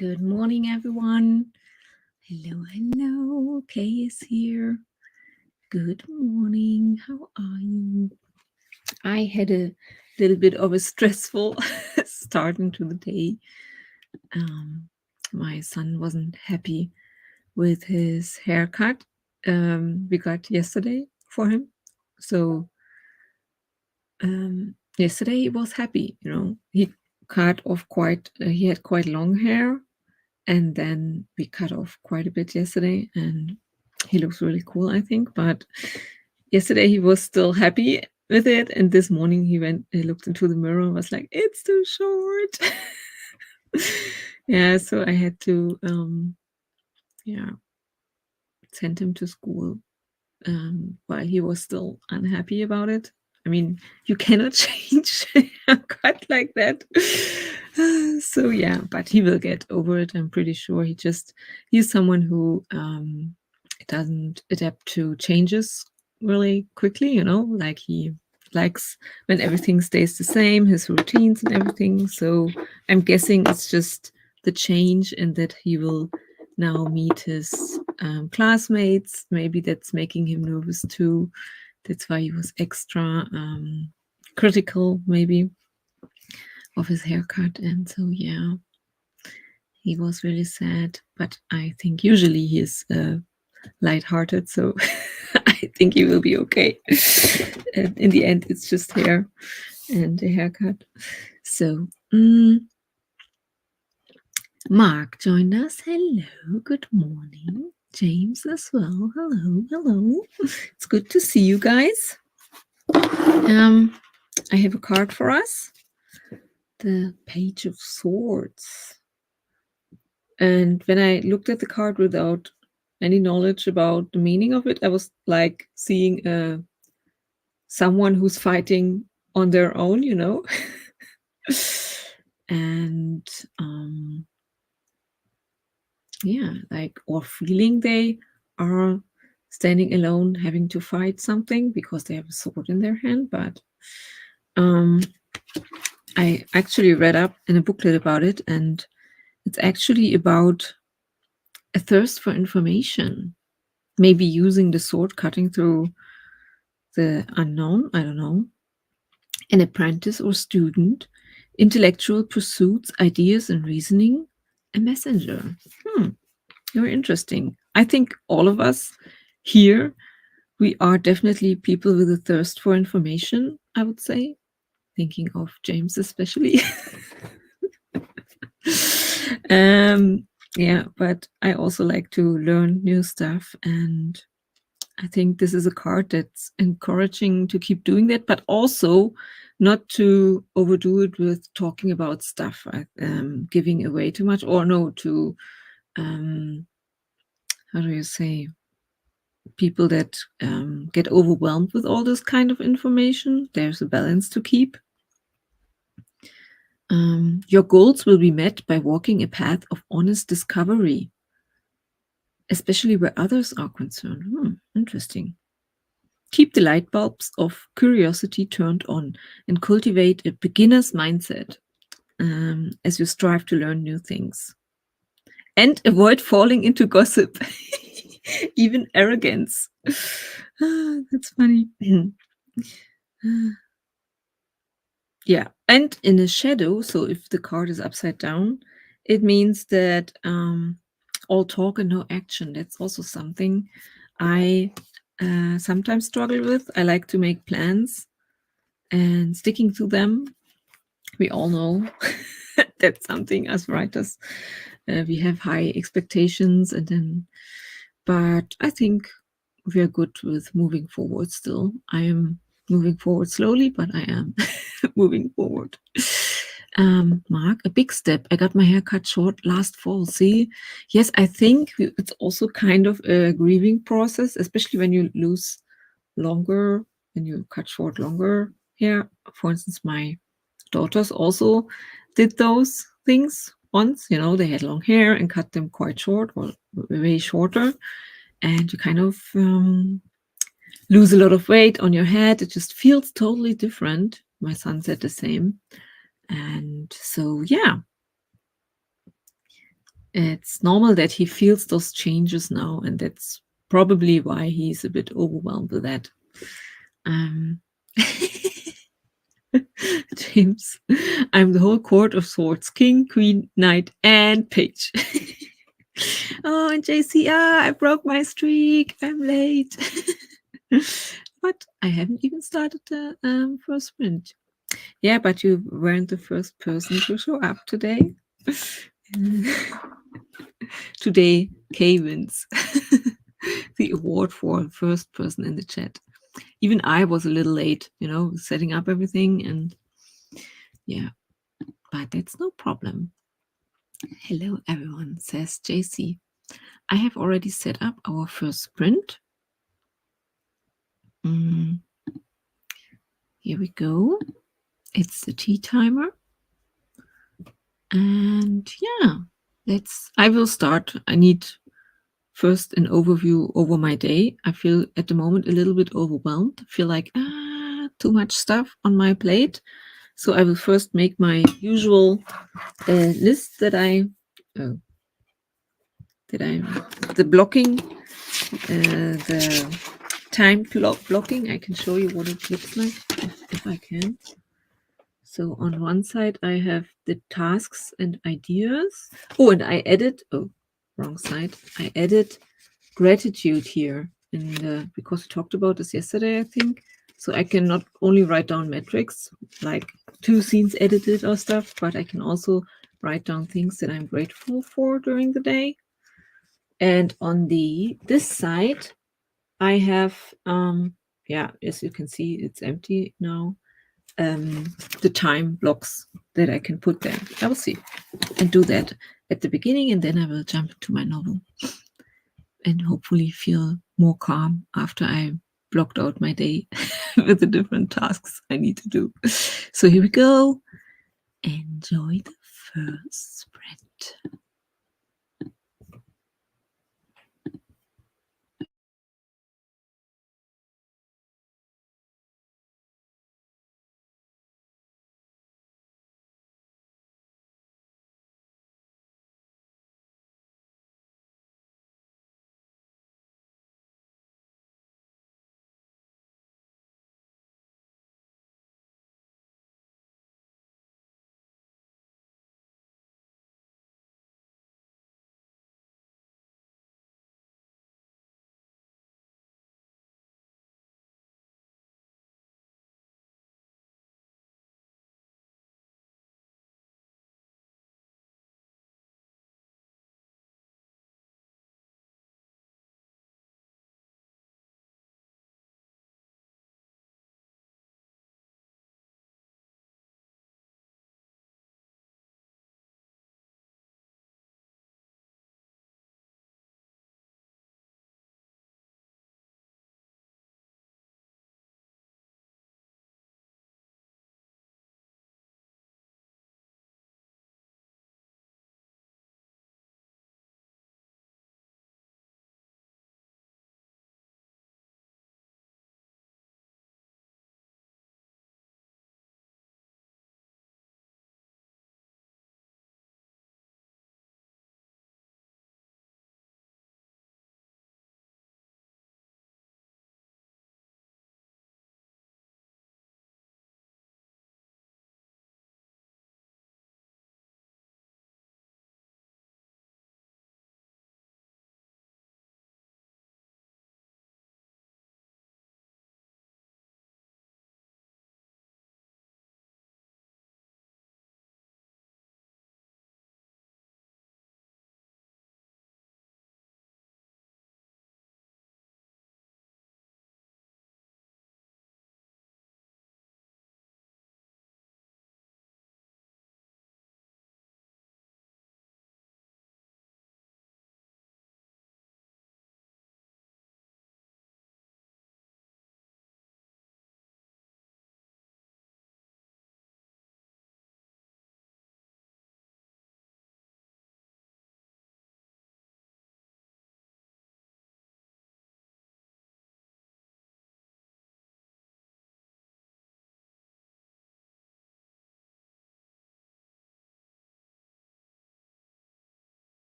Good morning, everyone. Hello, hello. Kay is here. Good morning. How are you? I had a little bit of a stressful start into the day. My son wasn't happy with his haircut we got yesterday for him. So yesterday he was happy, he cut off he had quite long hair, and then we cut off quite a bit yesterday, and he looks really cool, I think. But yesterday he was still happy with it, and this morning he looked into the mirror and was like, it's too short. Yeah, so I had to send him to school while he was still unhappy about it. I mean, you cannot change a cut like that. So yeah, but he will get over it. I'm pretty sure. He's someone who doesn't adapt to changes really quickly, like he likes when everything stays the same, his routines and everything. So I'm guessing it's just the change, and that he will now meet his classmates. Maybe that's making him nervous too. That's why he was extra critical, maybe, of his haircut. And so, yeah, he was really sad. But I think usually he is lighthearted, so I think he will be okay. And in the end, it's just hair and a haircut. So, Mark joined us. Hello, good morning. James as well. Hello, hello. It's good to see you guys. I have a card for us. The Page of Swords. And when I looked at the card without any knowledge about the meaning of it, I was like seeing someone who's fighting on their own, and or feeling they are standing alone, having to fight something because they have a sword in their hand. But I actually read up in a booklet about it, and it's actually about a thirst for information, maybe using the sword, cutting through the unknown, I don't know, an apprentice or student, intellectual pursuits, ideas and reasoning, a messenger. Very interesting. I think all of us here, we are definitely people with a thirst for information, I would say. Thinking of James especially. Yeah, but I also like to learn new stuff, and I think this is a card that's encouraging to keep doing that, but also not to overdo it with talking about stuff, giving away too much, or no, to how do you say, people that get overwhelmed with all this kind of information. There's a balance to keep. Your goals will be met by walking a path of honest discovery, especially where others are concerned. Interesting. Keep the light bulbs of curiosity turned on and cultivate a beginner's mindset as you strive to learn new things. And avoid falling into gossip, even arrogance. That's funny. Yeah, and in a shadow, so if the card is upside down, it means that all talk and no action. That's also something I sometimes struggle with. I like to make plans and sticking to them. We all know that's something as writers. We have high expectations, but I think we are good with moving forward still. I am moving forward slowly, but I am moving forward. Mark, a big step. I got my hair cut short last fall. See? Yes, I think it's also kind of a grieving process, especially when you lose longer, when you cut short longer hair. For instance, my daughters also did those things once. They had long hair and cut them quite short, or way shorter. And you kind of lose a lot of weight on your head. It just feels totally different. My son said the same. And so, yeah, It's normal that he feels those changes now, and that's probably why he's a bit overwhelmed with that. Um, James, I'm the whole court of swords, king, queen, knight, and page. Oh, and JC, I broke my streak. I'm late. But I haven't even started the first sprint. Yeah, but you weren't the first person to show up today. Today, Kay wins the award for first person in the chat. Even I was a little late, setting up everything, and yeah, but that's no problem. Hello, everyone, says JC. I have already set up our first sprint. Here we go. It's the tea timer. And yeah, I will start. I need first an overview over my day. I feel at the moment a little bit overwhelmed. I feel like too much stuff on my plate. So I will first make my usual list the blocking, the time blocking. I can show you what it looks like if I can. So on one side, I have the tasks and ideas. Oh, and I added, wrong side. I added gratitude here because we talked about this yesterday, I think. So I can not only write down metrics like 2 scenes edited or stuff, but I can also write down things that I'm grateful for during the day. And on this side, I have, as you can see, it's empty now. The time blocks that I can put there. I will see and do that at the beginning, and then I will jump into my novel and hopefully feel more calm after I blocked out my day with the different tasks I need to do. So here we go. Enjoy the first sprint.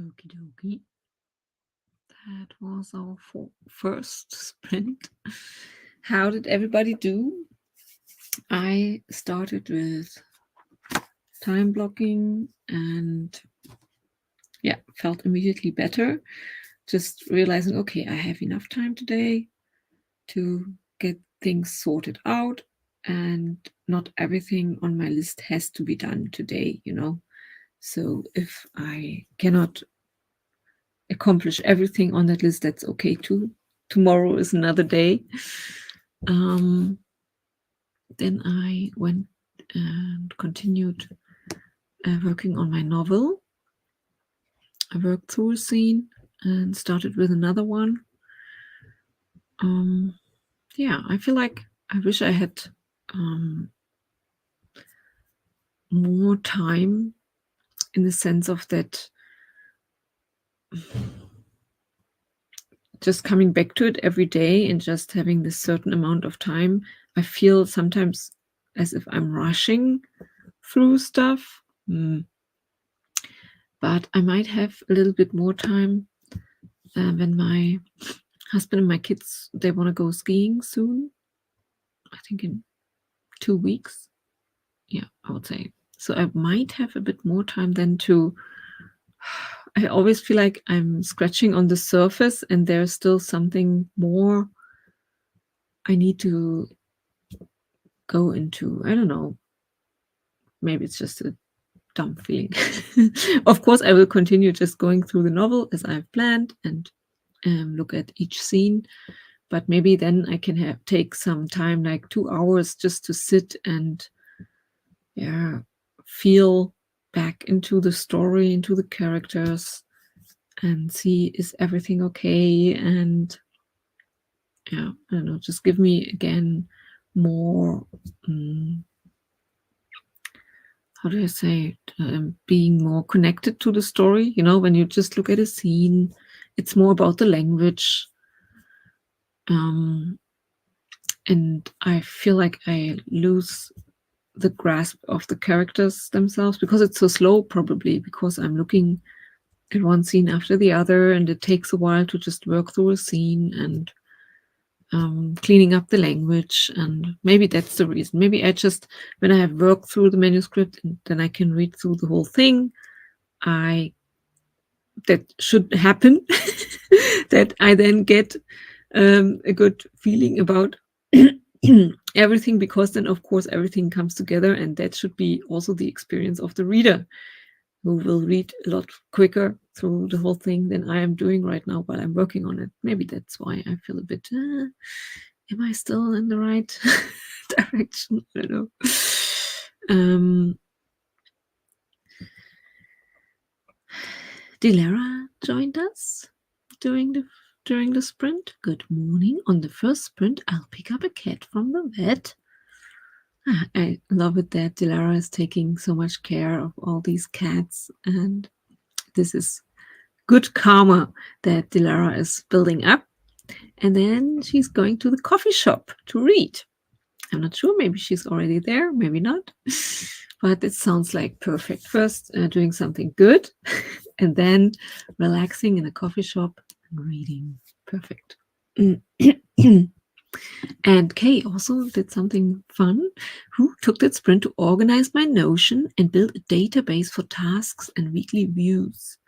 Okie dokie. That was our first sprint. How did everybody do? I started with time blocking and felt immediately better. Just realizing, okay, I have enough time today to get things sorted out, and not everything on my list has to be done today, So if I cannot accomplish everything on that list, that's okay too. Tomorrow is another day. Then I went and continued working on my novel. I worked through a scene and started with another one. I feel like I wish I had more time, in the sense of that just coming back to it every day and just having this certain amount of time. I feel sometimes as if I'm rushing through stuff. But I might have a little bit more time when my husband and my kids, they want to go skiing soon. I think in 2 weeks. Yeah, I would say. So I might have a bit more time then to... I always feel like I'm scratching on the surface and there's still something more I need to go into. I don't know. Maybe it's just a dumb feeling. Of course, I will continue just going through the novel as I've planned and look at each scene. But maybe then I can take some time, like 2 hours, just to sit and feel back into the story, into the characters, and see, is everything okay? And I don't know, just give me again more, how do I say it? Being more connected to the story. When you just look at a scene, it's more about the language. And I feel like I lose the grasp of the characters themselves because it's so slow, probably because I'm looking at one scene after the other, and it takes a while to just work through a scene and cleaning up the language. And maybe that's the reason. Maybe I just, when I have worked through the manuscript and then I can read through the whole thing, that should happen, that I then get a good feeling about everything, because then of course everything comes together, and that should be also the experience of the reader, who will read a lot quicker through the whole thing than I am doing right now while I'm working on it. Maybe that's why I feel a bit, am I still in the right direction? I don't know. Dilara joined us during the sprint. Good morning. On the first sprint, I'll pick up a cat from the vet. I love it that Dilara is taking so much care of all these cats, and this is good karma that Dilara is building up. And then she's going to the coffee shop to read. I'm not sure, maybe she's already there, maybe not. But it sounds like perfect. First, doing something good, and then relaxing in a coffee shop and reading. Perfect. And Kay also did something fun, who took that sprint to organize my Notion and build a database for tasks and weekly views.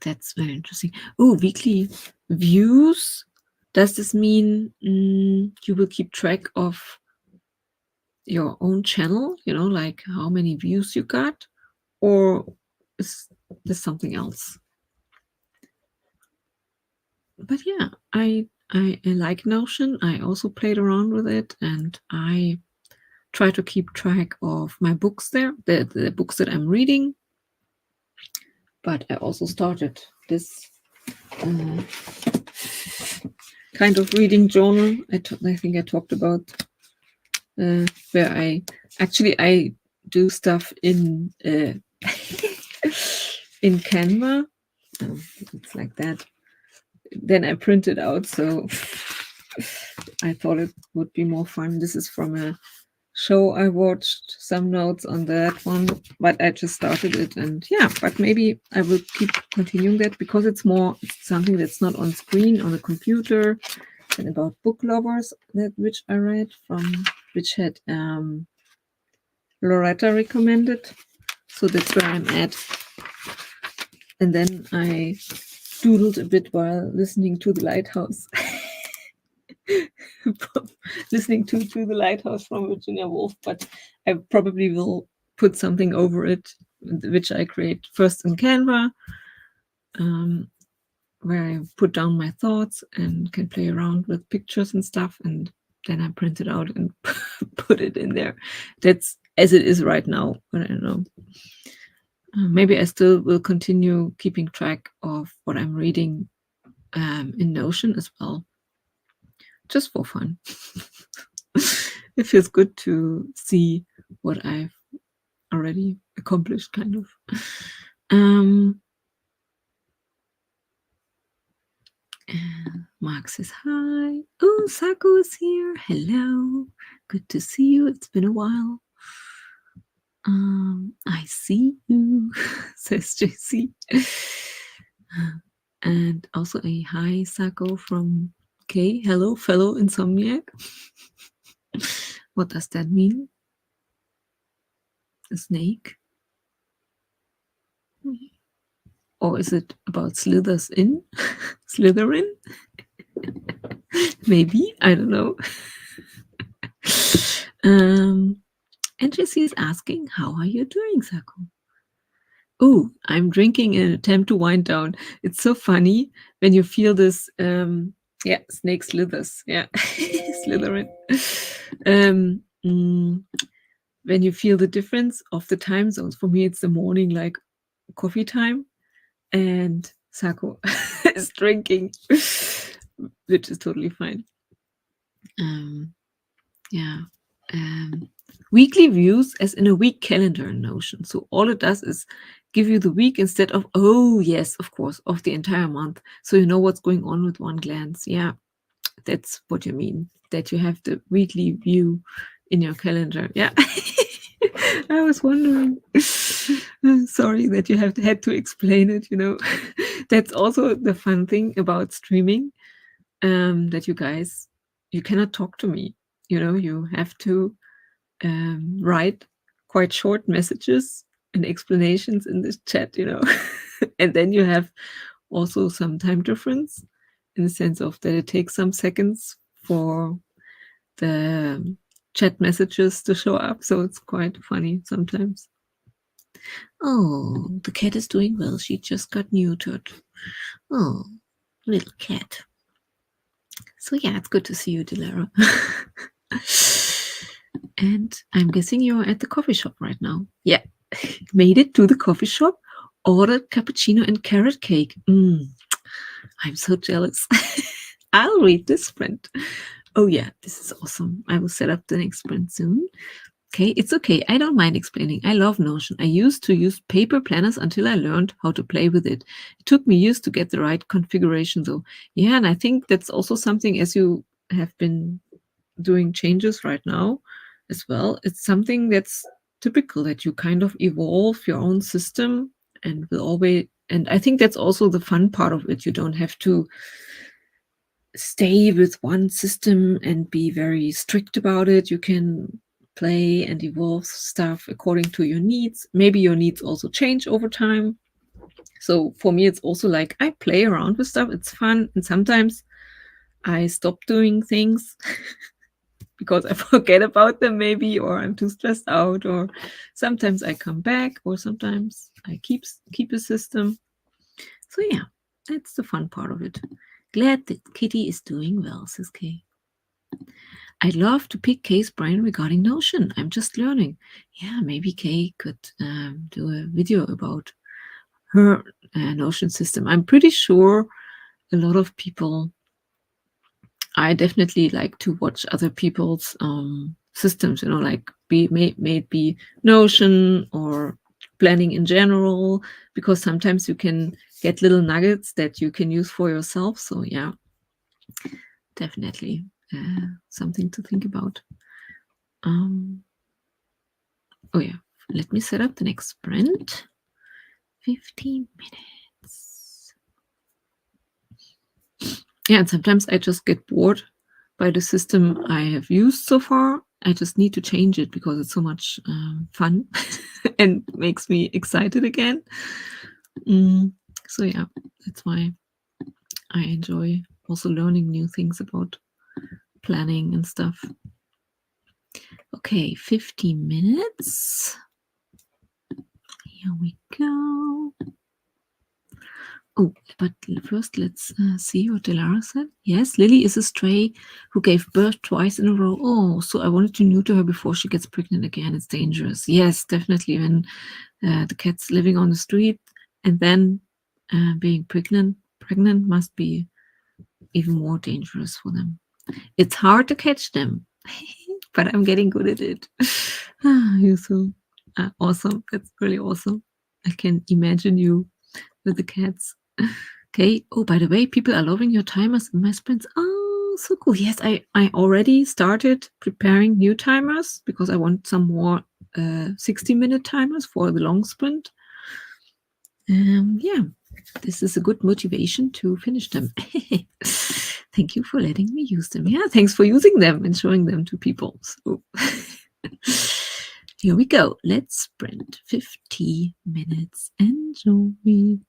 That's very interesting. Oh, weekly views. Does this mean you will keep track of your own channel, like how many views you got, or is this something else? But yeah, I like Notion. I also played around with it, and I try to keep track of my books there, the books that I'm reading. But I also started this kind of reading journal. I think I talked about where I do stuff in in Canva. It's like that. Then I print it out, so I thought it would be more fun. This is from a show I watched some notes on that one, but I just started it, and yeah, but maybe I will keep continuing that because it's something that's not on screen on the computer, and about book lovers that which I read from which had Loretta recommended. So that's where I'm at. And then I doodled a bit while listening to The Lighthouse. Listening to The Lighthouse from Virginia Woolf, but I probably will put something over it, which I create first in Canva, where I put down my thoughts and can play around with pictures and stuff, and then I print it out and put it in there. That's as it is right now, but I don't know. Maybe I still will continue keeping track of what I'm reading in Notion as well, just for fun. It feels good to see what I've already accomplished, kind of. Mark says hi. Oh, Sako is here. Hello. Good to see you. It's been a while. I see you, says JC. And also a hi, Sako, from Kay. Hello, fellow insomniac. What does that mean? A snake? Or is it about slithers in? Slytherin? Maybe, I don't know. And Jessie is asking, how are you doing, Sako? Oh, I'm drinking in an attempt to wind down. It's so funny when you feel this, snake slithers. Yeah, Slytherin. When you feel the difference of the time zones. For me, it's the morning, like coffee time, and Sako is drinking, which is totally fine. Weekly views as in a week calendar in Notion. So all it does is give you the week instead of, oh yes, of course, of the entire month. So you know what's going on with one glance. Yeah, that's what you mean, that you have the weekly view in your calendar. Yeah. I was wondering. Sorry that you had to explain it, That's also the fun thing about streaming, that you cannot talk to me. You have to write quite short messages and explanations in this chat, and then you have also some time difference in the sense of that it takes some seconds for the chat messages to show up. So it's quite funny sometimes. Oh, the cat is doing well. She just got neutered. Oh, little cat. So yeah, it's good to see you, Dilara. And I'm guessing you're at the coffee shop right now. Yeah, made it to the coffee shop, ordered cappuccino and carrot cake. I'm so jealous. I'll read this sprint. Oh yeah, this is awesome. I will set up the next sprint soon. Okay, it's okay. I don't mind explaining. I love Notion. I used to use paper planners until I learned how to play with it. It took me years to get the right configuration though. Yeah, and I think that's also something, as you have been doing changes right now as well. It's something that's typical, that you kind of evolve your own system and will always, and I think that's also the fun part of it. You don't have to stay with one system and be very strict about it. You can play and evolve stuff according to your needs. Maybe your needs also change over time. So for me, it's also like I play around with stuff. It's fun. And sometimes I stop doing things because I forget about them maybe, or I'm too stressed out, or sometimes I come back, or sometimes I keep a system. So yeah, that's the fun part of it. Glad that Kitty is doing well, says Kay. I'd love to pick Kay's brain regarding Notion. I'm just learning. Yeah, maybe Kay could do a video about her Notion system. I'm pretty sure a lot of people, I definitely like to watch other people's systems, like may it be Notion or planning in general, because sometimes you can get little nuggets that you can use for yourself. So yeah, definitely something to think about. Oh yeah, let me set up the next sprint. 15 minutes. Yeah, and sometimes I just get bored by the system I have used so far. I just need to change it because it's so much fun and makes me excited again. So yeah, that's why I enjoy also learning new things about planning and stuff. Okay, 15 minutes. Here we go. Oh, but first let's see what Delara said. Yes, Lily is a stray who gave birth twice in a row. Oh, so I wanted to neuter her before she gets pregnant again. It's dangerous. Yes, definitely. When the cat's living on the street and then being pregnant must be even more dangerous for them. It's hard to catch them, but I'm getting good at it. You're so awesome. That's really awesome. I can imagine you with the cats. Okay. Oh, by the way, people are loving your timers and my sprints. Oh, so cool. Yes, I already started preparing new timers because I want some more 60-minute timers for the long sprint. Yeah, this is a good motivation to finish them. Thank you for letting me use them. Yeah, thanks for using them and showing them to people. So here we go. Let's sprint 50 minutes. Enjoy.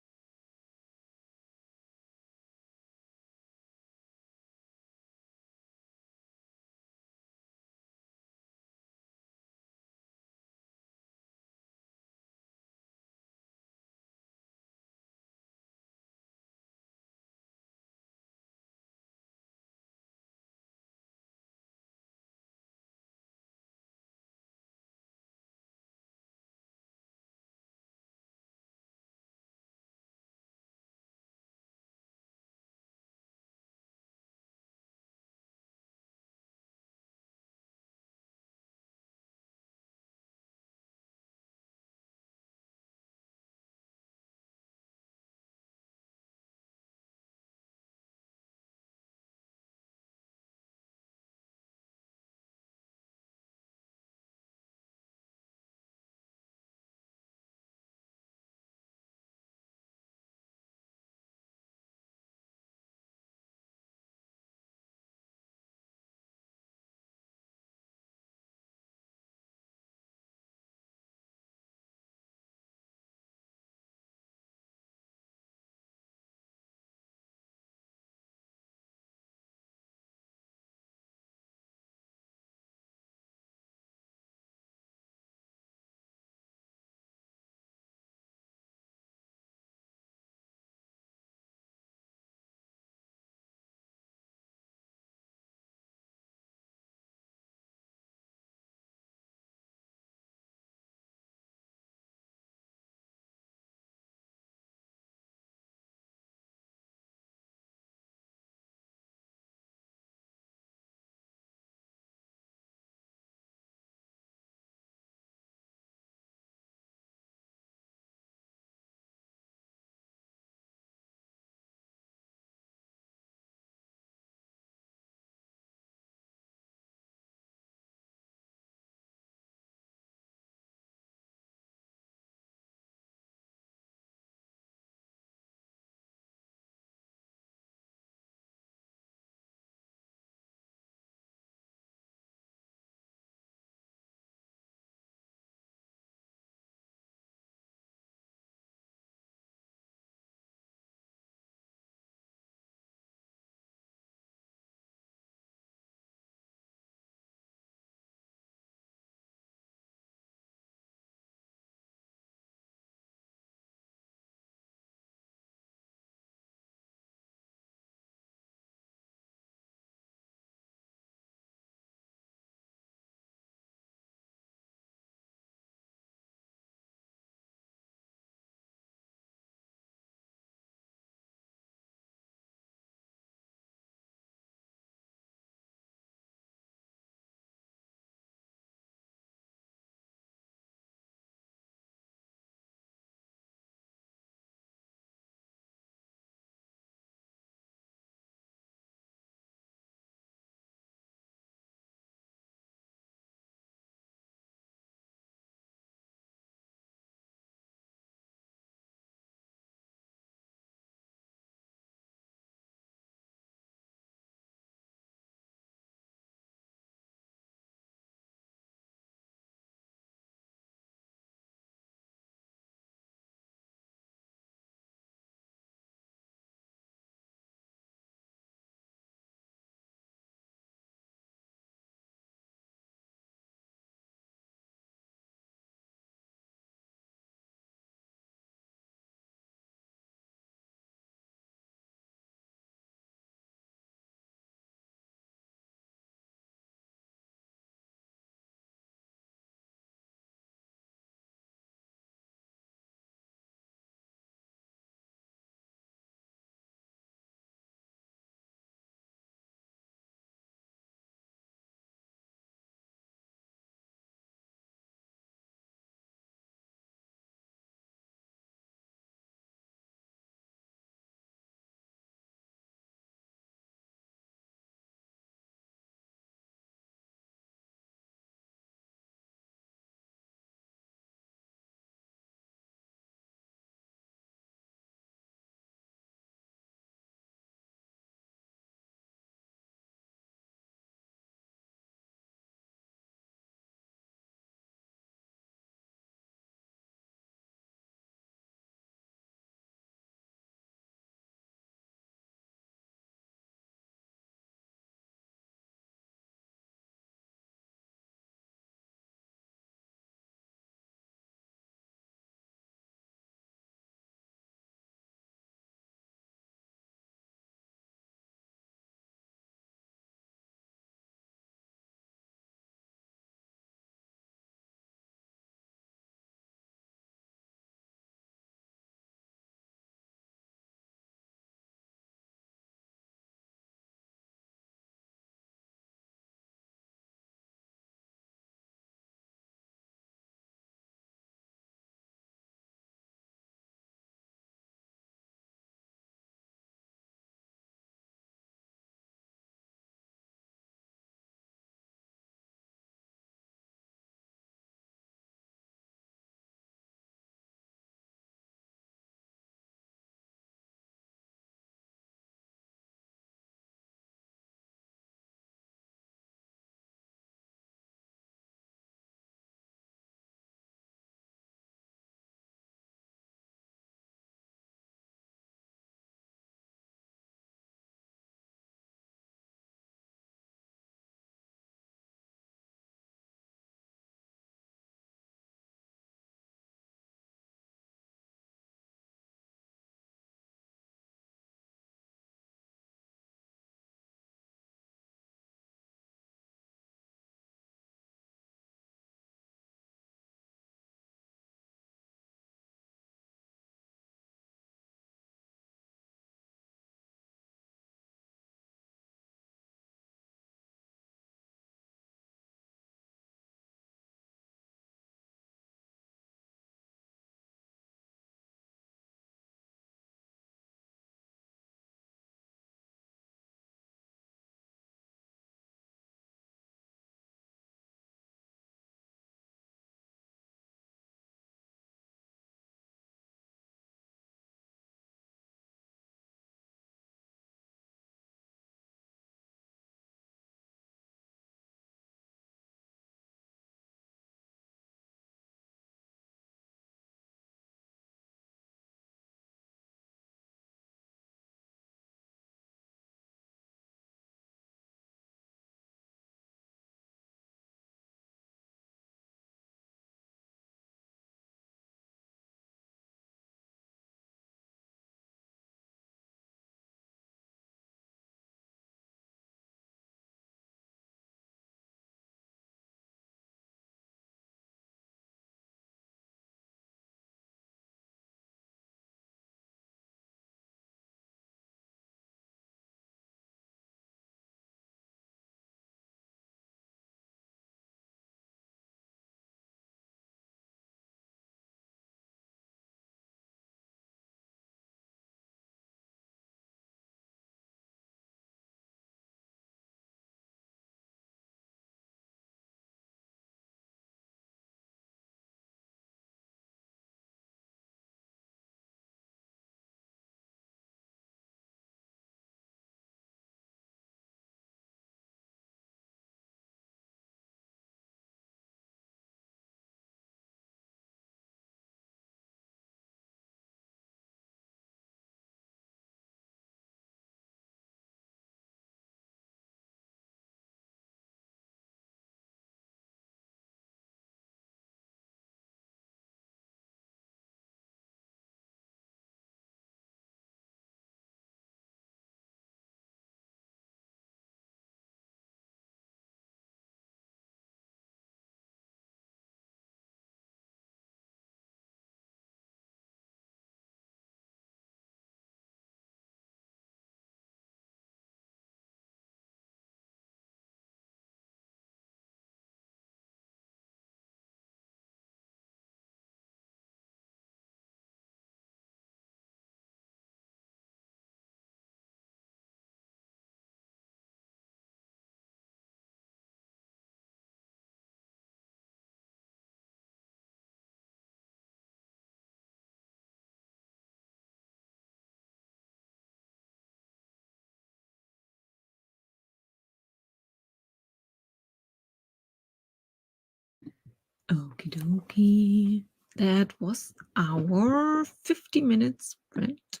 Okie dokie. That was our 50 minutes sprint.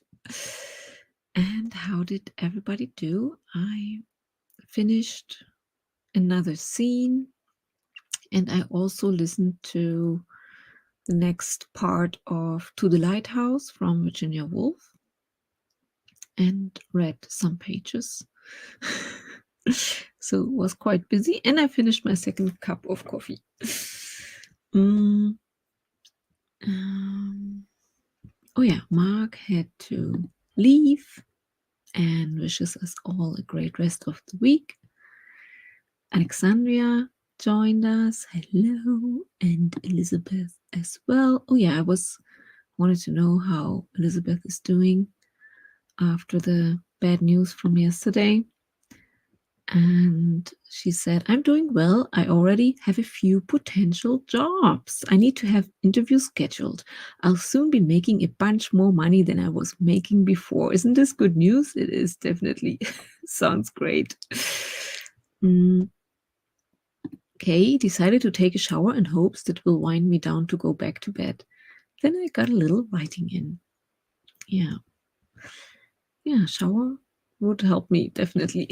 And how did everybody do? I finished another scene, and I also listened to the next part of To the Lighthouse from Virginia Woolf and read some pages. So it was quite busy, and I finished my second cup of coffee. Oh yeah, Mark had to leave and wishes us all a great rest of the week. Alexandria joined us. Hello. And Elizabeth as well. Oh yeah, I wanted to know how Elizabeth is doing after the bad news from yesterday. And she said, I'm doing well. I already have a few potential jobs. I need to have interviews scheduled. I'll soon be making a bunch more money than I was making before. Isn't this good news? It is definitely. Sounds great. Kay decided to take a shower in hopes that will wind me down to go back to bed. Then I got a little writing in. Yeah. Yeah, shower would help me, definitely.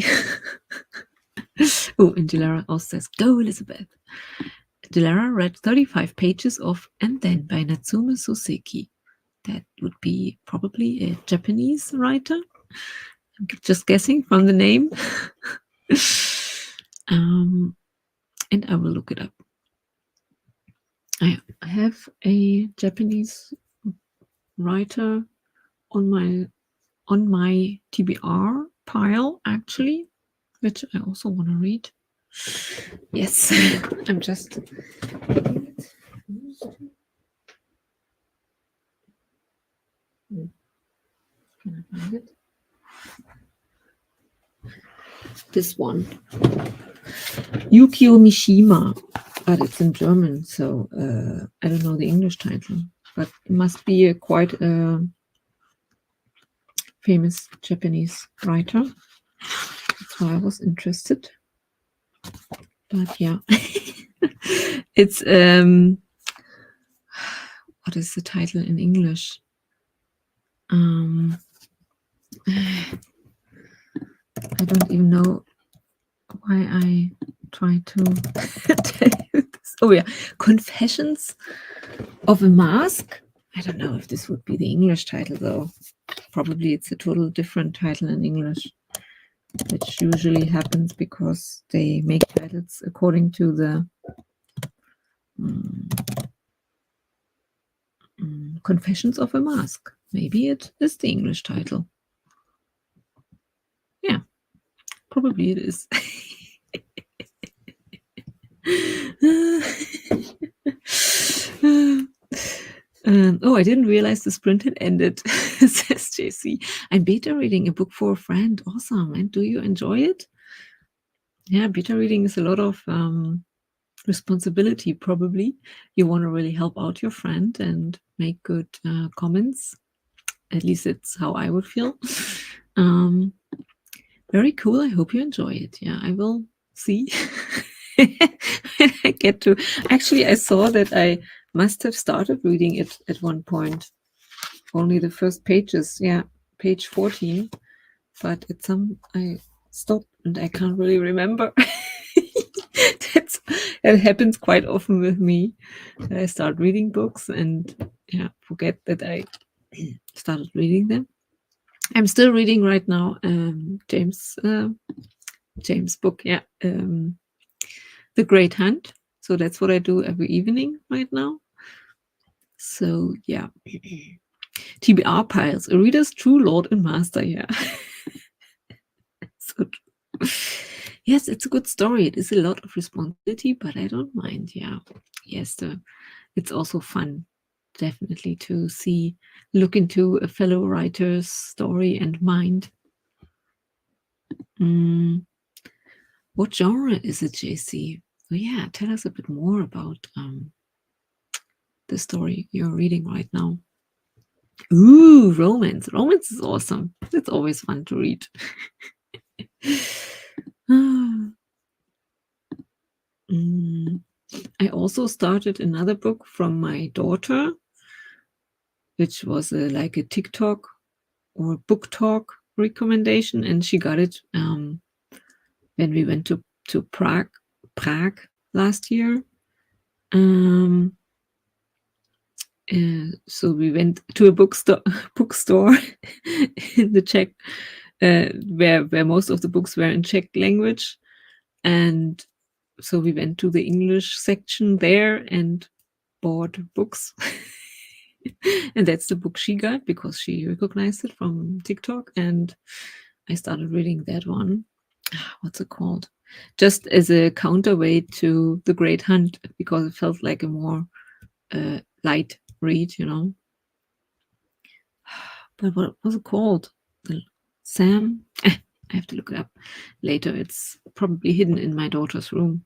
Oh, and Dilara also says, go, Elizabeth. Dilara read 35 pages of And Then by Natsume Soseki. That would be probably a Japanese writer. I'm just guessing from the name. And I will look it up. I have a Japanese writer on my TBR pile, actually, which I also want to read. Yes, I'm just reading it. Can I find it? This one, Yukio Mishima, but it's in German, so I don't know the English title, but it must be a quite famous Japanese writer. That's why I was interested. But yeah, it's what is the title in English? I don't even know why I try to tell you this. Oh yeah, Confessions of a Mask. I don't know if this would be the English title though. Probably it's a total different title in English, which usually happens because they make titles according to the Confessions of a Mask. Maybe it is the English title. Yeah, probably it is. Oh, I didn't realize the sprint had ended, says JC. I'm beta reading a book for a friend. Awesome. And do you enjoy it? Yeah, beta reading is a lot of responsibility, probably. You want to really help out your friend and make good comments. At least it's how I would feel. Very cool. I hope you enjoy it. Yeah, I will see. I get to. Actually, I saw that I must have started reading it at one point. Only the first pages. Yeah, page 14. But at some I stopped and I can't really remember. That happens quite often with me. I start reading books and forget that I started reading them. I'm still reading right now James book, The Great Hunt. So that's what I do every evening right now. So yeah. TBR piles, a reader's true lord and master. Yeah. So true. Yes, it's a good story. It is a lot of responsibility, but I don't mind. Yeah. Yes, it's also fun, definitely, to look into a fellow writer's story and mind. What genre is it, JC? Oh yeah, tell us a bit more about the story you're reading right now. Ooh, romance. Romance is awesome. It's always fun to read. I also started another book from my daughter, which was like a TikTok or book talk recommendation, and she got it when we went to Prague last year. So we went to a bookstore in the Czech, where most of the books were in Czech language, and so we went to the English section there and bought books. And that's the book she got because she recognized it from TikTok, and I started reading that one. What's it called? Just as a counterweight to The Great Hunt, because it felt like a more light read, you know. But what was it called? Sam? I have to look it up later. It's probably hidden in my daughter's room.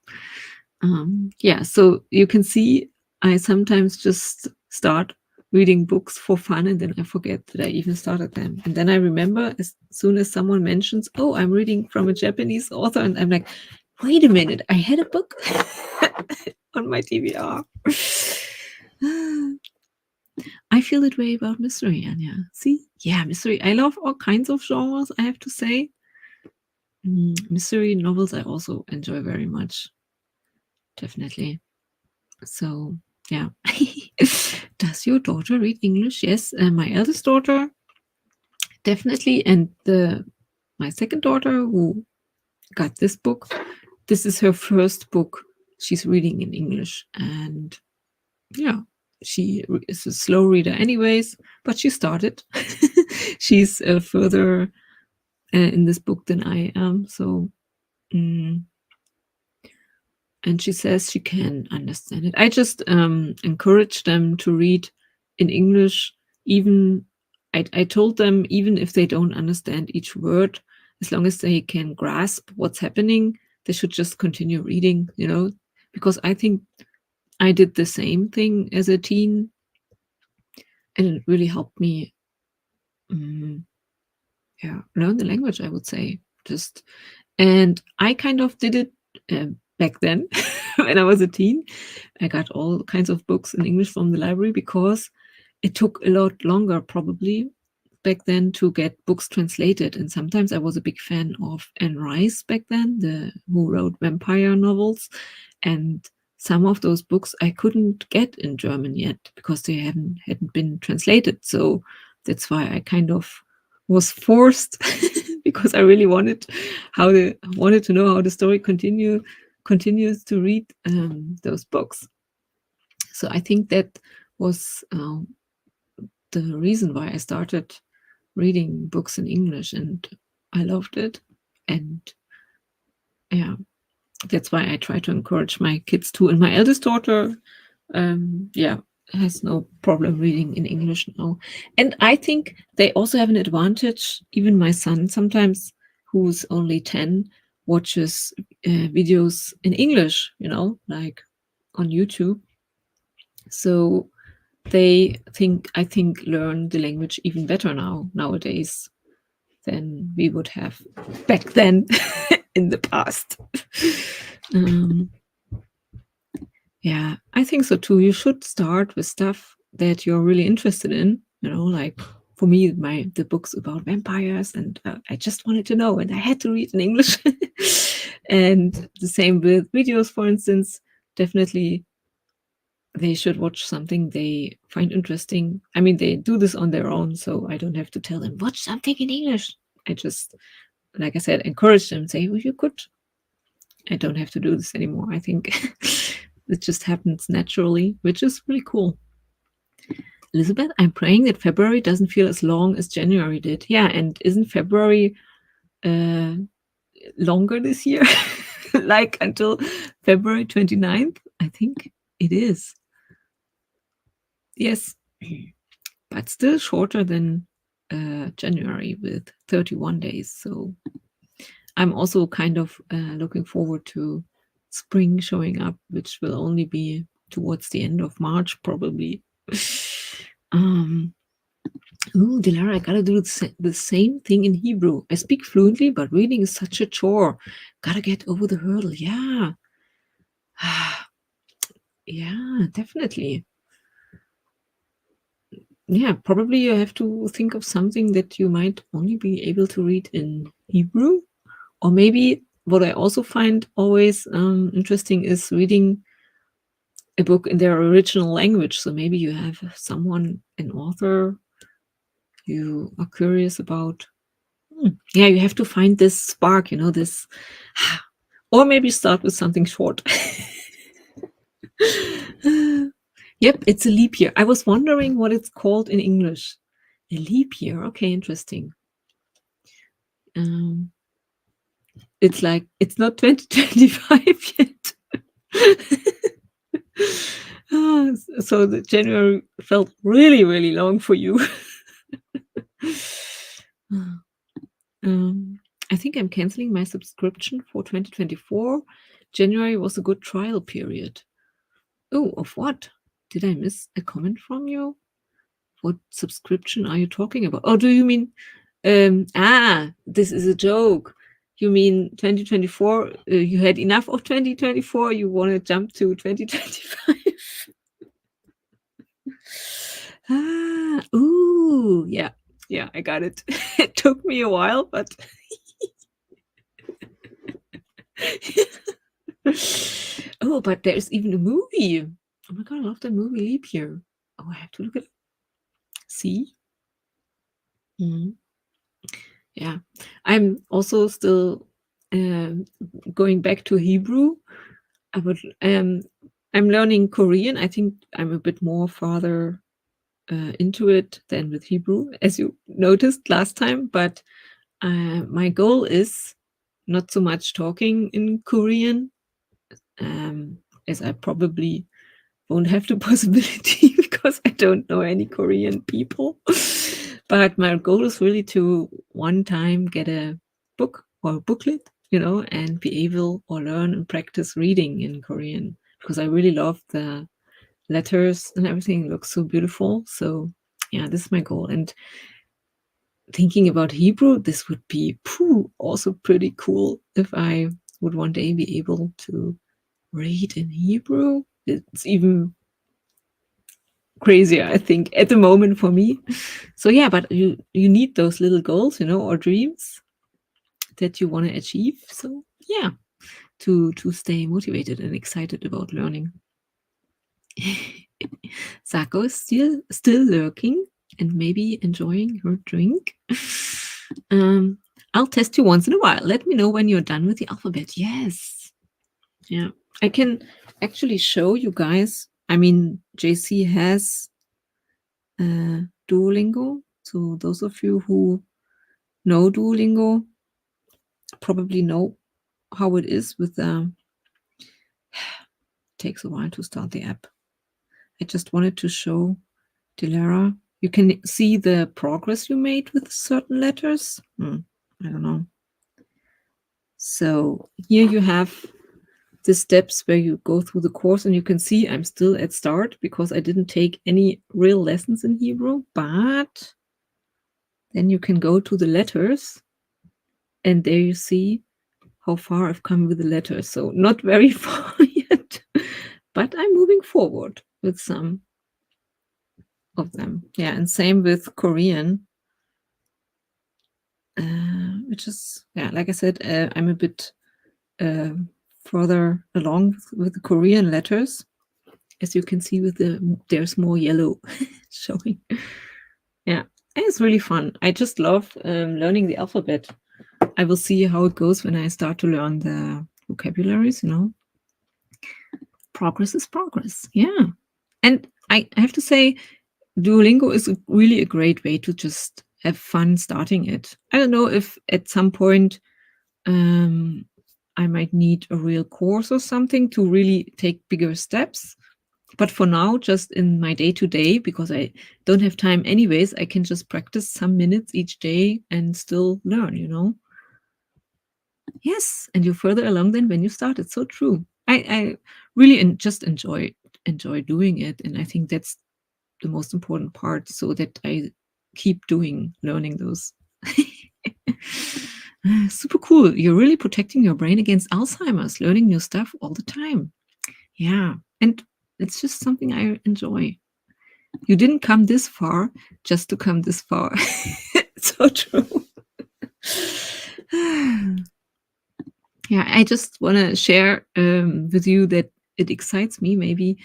Yeah, so you can see I sometimes just start reading books for fun and then I forget that I even started them. And then I remember as soon as someone mentions, oh, I'm reading from a Japanese author, and I'm like, wait a minute, I had a book on my TBR. I feel that way about mystery, Anya. See? Yeah, mystery. I love all kinds of genres, I have to say. Mystery novels I also enjoy very much. Definitely. So, yeah. Does your daughter read English? Yes, my eldest daughter, definitely. And my second daughter, who got this book, this is her first book she's reading in English. And yeah, she is a slow reader anyways, but she started. She's further in this book than I am. So, and she says she can understand it. I just encourage them to read in English. Even I told them, even if they don't understand each word, as long as they can grasp what's happening, they should just continue reading, you know, because I think I did the same thing as a teen, and it really helped me learn the language, I would say. And I kind of did it back then when I was a teen. I got all kinds of books in English from the library because it took a lot longer probably back then to get books translated. And sometimes I was a big fan of Anne Rice back then, who wrote vampire novels. And some of those books I couldn't get in German yet because they hadn't been translated. So that's why I kind of was forced because I really wanted to know how the story continues to read those books. So I think that was the reason why I started reading books in English, and I loved it. And yeah, that's why I try to encourage my kids too. And my eldest daughter, has no problem reading in English now. And I think they also have an advantage. Even my son sometimes, who's only 10, watches videos in English, you know, like on YouTube. So I think learn the language even better nowadays than we would have back then in the past. Yeah, I think so too. You should start with stuff that you're really interested in, you know, like for me, the books about vampires, and I just wanted to know, and I had to read in English. And the same with videos, for instance. Definitely they should watch something they find interesting. I mean, they do this on their own, so I don't have to tell them, watch something in English. I just, like I said, encourage them, say, well, you could. I don't have to do this anymore. I think it just happens naturally, which is really cool. Elizabeth, I'm praying that February doesn't feel as long as January did. Yeah, and isn't February longer this year? Like until February 29th? I think it is. Yes, but still shorter than January with 31 days. So I'm also kind of looking forward to spring showing up, which will only be towards the end of March, probably. Ooh, Dilara, I gotta do the same thing in Hebrew. I speak fluently, but reading is such a chore. Gotta get over the hurdle. Yeah. Yeah, definitely. Yeah, probably you have to think of something that you might only be able to read in Hebrew. Or maybe what I also find always interesting is reading a book in their original language. So maybe you have someone, an author you are curious about. Yeah, you have to find this spark, this, or maybe start with something short. Yep, it's a leap year. I was wondering what it's called in English. A leap year. Okay, interesting. Um, it's like it's not 2025 yet. So the January felt really, really long for you. I think I'm canceling my subscription for 2024. January was a good trial period. Oh, of what? Did I miss a comment from you? What subscription are you talking about? Oh, do you mean this is a joke. You mean 2024, you had enough of 2024, you want to jump to 2025? Ooh, yeah. Yeah, I got it. It took me a while, but oh, but there's even a movie. Oh my god, I love the movie Leap Year. Oh, I have to look at it. See? Mhm. Yeah. I'm also still going back to Hebrew. I would I'm learning Korean. I think I'm a bit more farther into it than with Hebrew, as you noticed last time. But my goal is not so much talking in Korean, as I probably won't have the possibility because I don't know any Korean people. But my goal is really to one time get a book or a booklet, and be able or learn and practice reading in Korean because I really love the letters and everything. It looks so beautiful. So yeah, this is my goal. And thinking about Hebrew, this would be also pretty cool if I would one day be able to read in Hebrew. It's even crazier, I think, at the moment for me. So yeah, but you need those little goals, or dreams that you want to achieve. So yeah, to stay motivated and excited about learning. Sako is still lurking and maybe enjoying her drink. I'll test you once in a while. Let me know when you're done with the alphabet. Yes. Yeah. I can actually show you guys. I mean, JC has Duolingo. So those of you who know Duolingo probably know how it is with the takes a while to start the app. I just wanted to show Dilara. You can see the progress you made with certain letters. I don't know. So here you have the steps where you go through the course, and you can see I'm still at start because I didn't take any real lessons in Hebrew, but then you can go to the letters and there you see how far I've come with the letters. So not very far yet, but I'm moving forward with some of them. Yeah, and same with Korean, which is, yeah, like I said, I'm a bit further along with the Korean letters. As you can see, there's more yellow showing. Yeah, and it's really fun. I just love learning the alphabet. I will see how it goes when I start to learn the vocabularies. Progress is progress. Yeah, and I have to say, Duolingo is really a great way to just have fun starting it. I don't know if at some point I might need a real course or something to really take bigger steps. But for now, just in my day-to-day, because I don't have time anyways, I can just practice some minutes each day and still learn. Yes, and you're further along than when you started. So true. I really just enjoy doing it, and I think that's the most important part, so that I keep learning those. Super cool. You're really protecting your brain against Alzheimer's, learning new stuff all the time. Yeah. And it's just something I enjoy. You didn't come this far just to come this far. So true. Yeah, I just want to share with you that it excites me. Maybe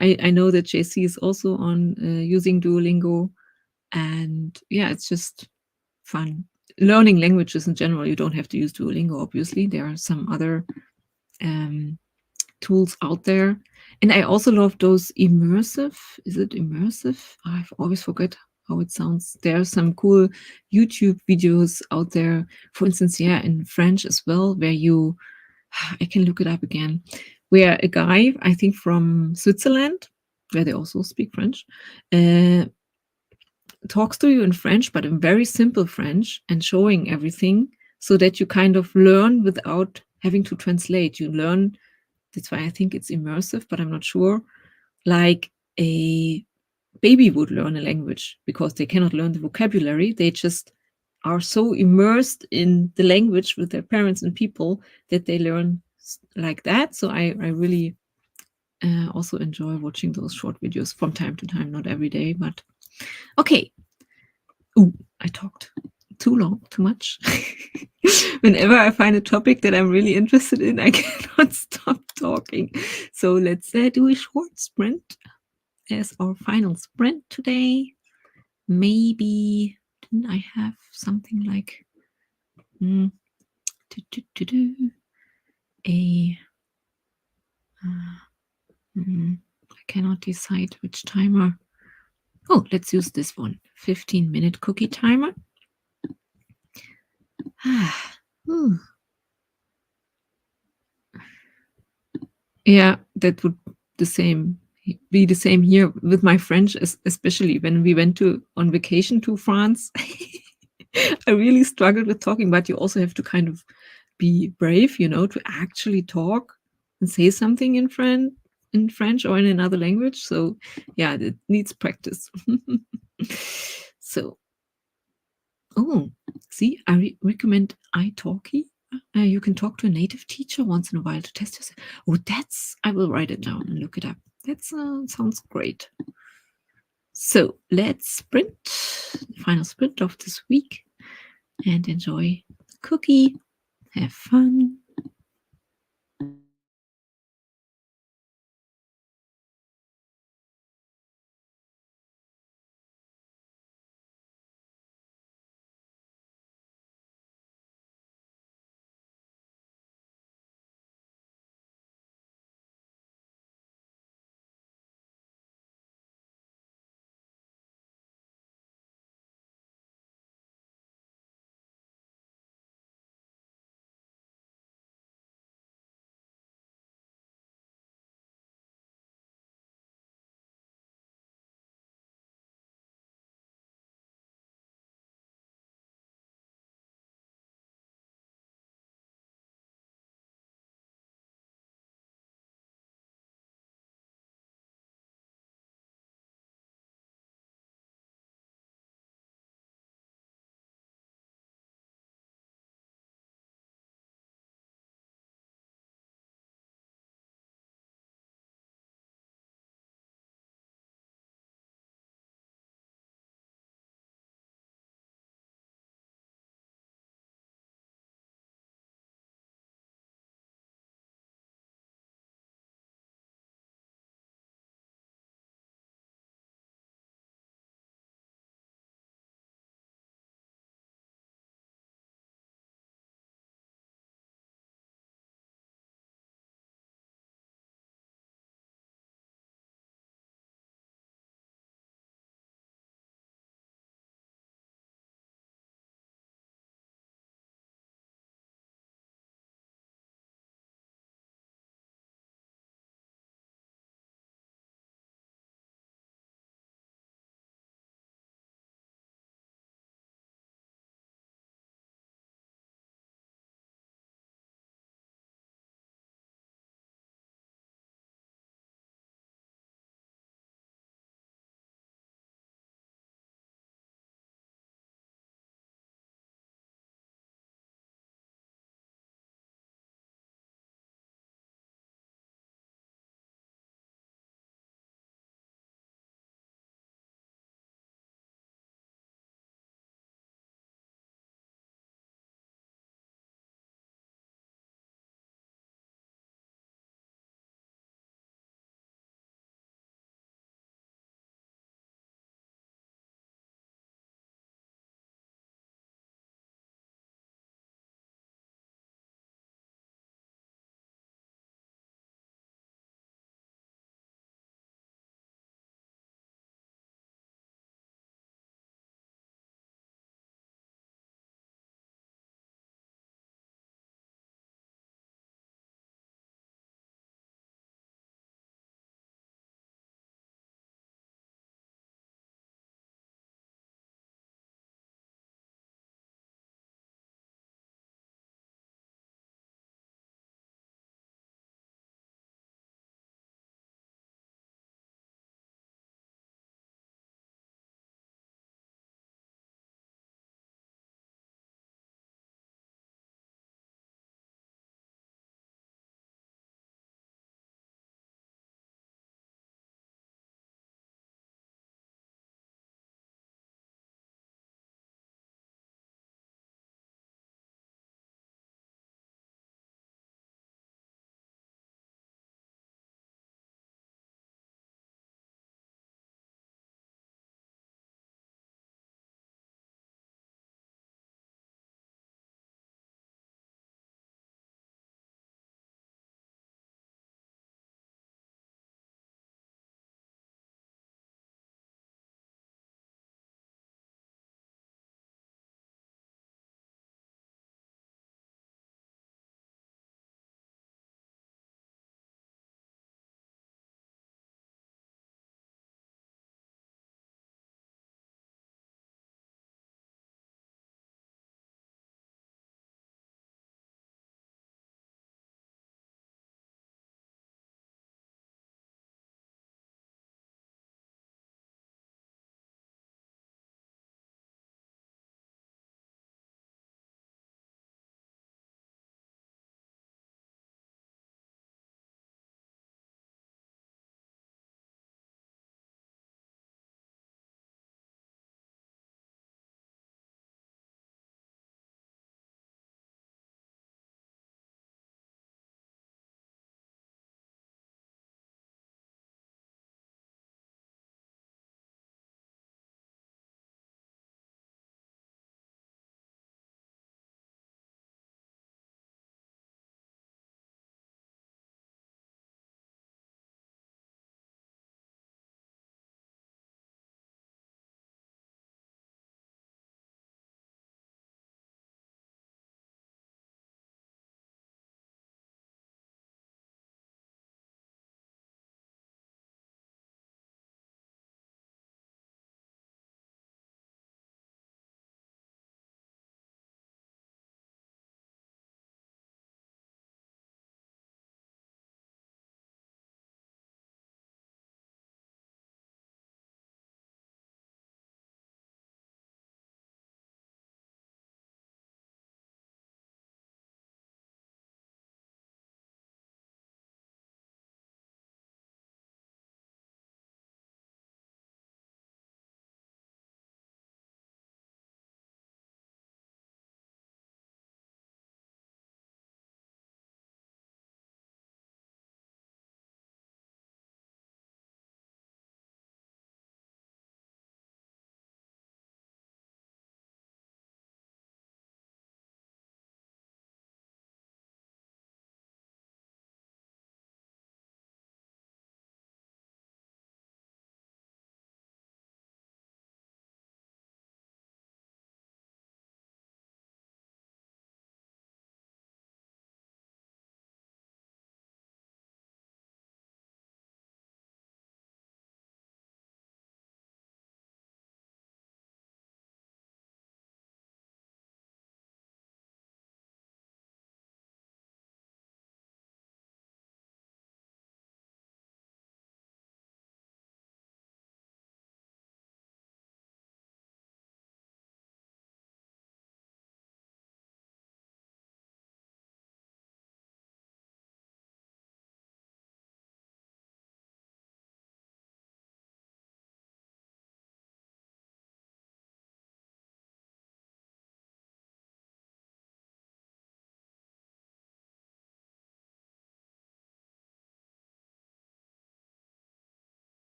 I know that JC is also on using Duolingo, and yeah, it's just fun. Learning languages in general, you don't have to use Duolingo, obviously. There are some other tools out there. And I also love those immersive. Is it immersive? I've always forget how it sounds. There are some cool YouTube videos out there. For instance, yeah, in French as well, where you, I can look it up again, where a guy, I think from Switzerland, where they also speak French, talks to you in French, but in very simple French and showing everything so that you kind of learn without having to translate. You learn, that's why I think it's immersive, but I'm not sure, like a baby would learn a language because they cannot learn the vocabulary. They just are so immersed in the language with their parents and people that they learn like that. So I really also enjoy watching those short videos from time to time, not every day, but okay. Ooh, I talked too long, too much. Whenever I find a topic that I'm really interested in, I cannot stop talking. So let's do a short sprint as our final sprint today. Maybe didn't I have something like a I cannot decide which timer. Oh, let's use this one. 15-minute cookie timer. Yeah, that would be the same here with my French, especially when we went on vacation to France. I really struggled with talking, but you also have to kind of be brave, to actually talk and say something in French or in another language. So yeah, it needs practice. So, oh, see, I recommend italki. You can talk to a native teacher once in a while to test yourself. Oh, I will write it down and look it up. That sounds great. So let's sprint, the final sprint of this week, and enjoy the cookie. Have fun.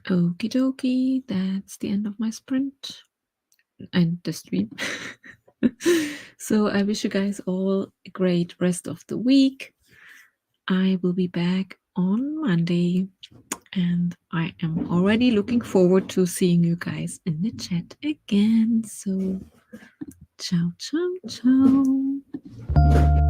Okie dokie, that's the end of my sprint and the stream. So I wish you guys all a great rest of the week. I will be back on Monday, and I am already looking forward to seeing you guys in the chat again. So ciao, ciao, ciao.